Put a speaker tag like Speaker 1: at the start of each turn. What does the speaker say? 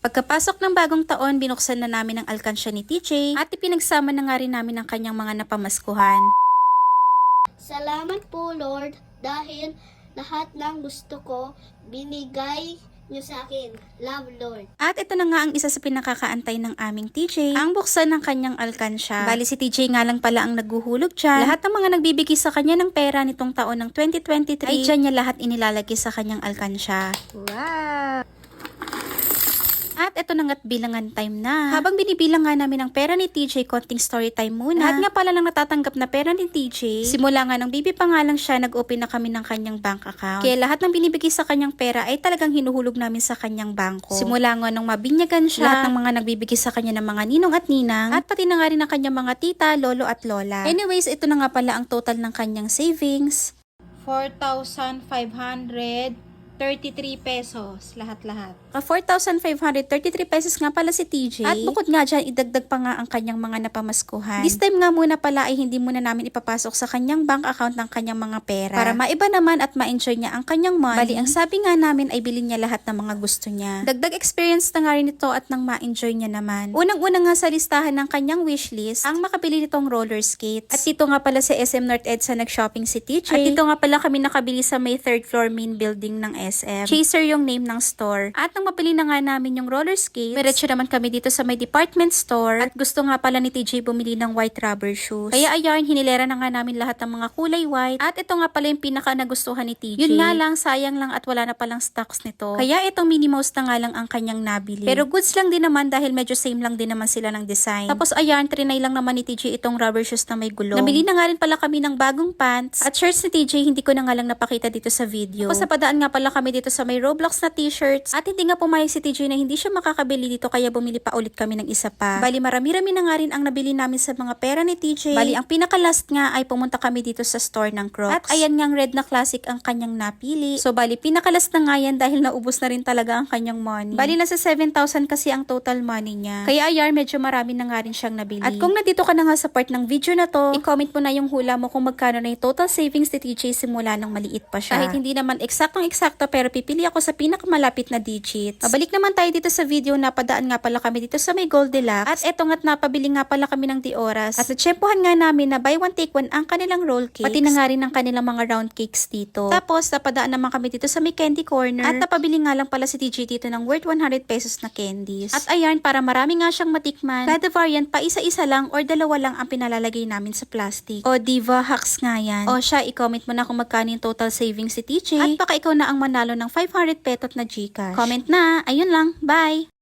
Speaker 1: Pagkapasok ng bagong taon, binuksan na namin ang alkansya ni TJ at ipinagsama na nga rin namin ang kanyang mga napamaskuhan.
Speaker 2: Salamat po Lord dahil lahat ng gusto ko binigay niyo sa akin. Love Lord.
Speaker 1: At ito na nga ang isa sa pinakakaantay ng aming TJ, ang buksan ng kanyang alkansya. Bali si TJ nga lang pala ang naghuhulog dyan. Lahat ng mga nagbibigay sa kanya ng pera nitong taon ng 2023 ay dyan niya lahat inilalagay sa kanyang alkansya. Wow! At ito na nga't bilangan time na. Habang binibilang nga namin ang pera ni TJ, konting story time muna. Lahat nga pala lang natatanggap na pera ni TJ. Simula nga nung baby pa nga lang siya, nag-open na kami ng kanyang bank account. Kaya lahat ng binibigay sa kanyang pera ay talagang hinuhulog namin sa kanyang bangko. Simula nga nung mabinyagan siya, lahat ng mga nagbibigay sa kanya ng mga ninong at ninang, at pati na nga rin ang kanyang mga tita, lolo at lola. Anyways, ito na nga pala ang total ng kanyang savings. 4,533 pesos, lahat-lahat. 4,533 pesos nga pala si TJ. At bukod nga dyan, idagdag pa nga ang kanyang mga napamaskuhan. This time nga muna pala ay hindi muna namin ipapasok sa kanyang bank account ng kanyang mga pera. Para maiba naman at ma-enjoy niya ang kanyang money. Bali, ang sabi nga namin ay bilhin niya lahat ng mga gusto niya. Dagdag experience na nga rin ito at nang ma-enjoy niya naman. Unang-una nga sa listahan ng kanyang wishlist, ang makabili nitong roller skates. At dito nga pala sa SM North EDSA nag-shopping si TJ. At dito nga pala kami nakabili sa may third floor main building ng SM. Chaser yung name ng store. At nang mapili na nga namin yung roller skates, diretso naman kami dito sa may department store. At gusto nga pala ni TJ bumili ng white rubber shoes. Kaya ayan, hinilera na nga namin lahat ng mga kulay white. At ito nga pala yung pinaka nagustuhan ni TJ. Yun nga lang, sayang lang at wala na palang stocks nito. Kaya itong Minnie Mouse na nga lang ang kanyang nabili. Pero goods lang din naman dahil medyo same lang din naman sila ng design. Tapos ayan, trinay lang naman ni TJ itong rubber shoes na may gulong. Nabili na nga rin pala kami ng bagong pants. At shirts ni TJ, hindi ko na nga lang napakita dito sa video. Tapos napadaan nga pala kami dito sa may Roblox na t-shirts. At hindi nga pumayag si TJ na hindi siya makakabili dito kaya bumili pa ulit kami ng isa pa. Bali marami-rami na nga rin ang nabili namin sa mga pera ni TJ. Bali ang pinaka-last nga ay pumunta kami dito sa store ng Crocs. At ayan nga red na classic ang kanyang napili. So bali pinaka-last na nga yan dahil naubos na rin talaga ang kanyang money. Bali nasa 7,000 kasi ang total money niya. Kaya ayan medyo marami na nga rin siyang nabili. At kung nandito ka na nga sa part ng video na to, i-comment mo na yung hula mo kung magkano na yung total savings ni TJ simula nung maliit pa siya. Kahit hindi naman eksaktong-eksakto pero pipili ako sa pinakamalapit na digits. Mabalik naman tayo dito sa video, napadaan nga pala kami dito sa may Goldilocks. At eto nga't napabili nga pala kami ng Dioras. At natsyempohan nga namin na buy one take one ang kanilang roll cakes. Pati na nga rin ang kanilang mga round cakes dito. Tapos napadaan naman kami dito sa may candy corner. At napabili nga lang pala si TJ dito ng worth 100 pesos na candies. At ayan, para marami nga siyang matikman, kada variant pa isa-isa lang or dalawa lang ang pinalalagay namin sa plastic. O diva hacks nga yan. O siya, i-comment mo na kung magkano yung total savings si TJ. At baka ikaw na ang manalo ng 500 petot na Gcash. Comment na. Ayun lang. Bye!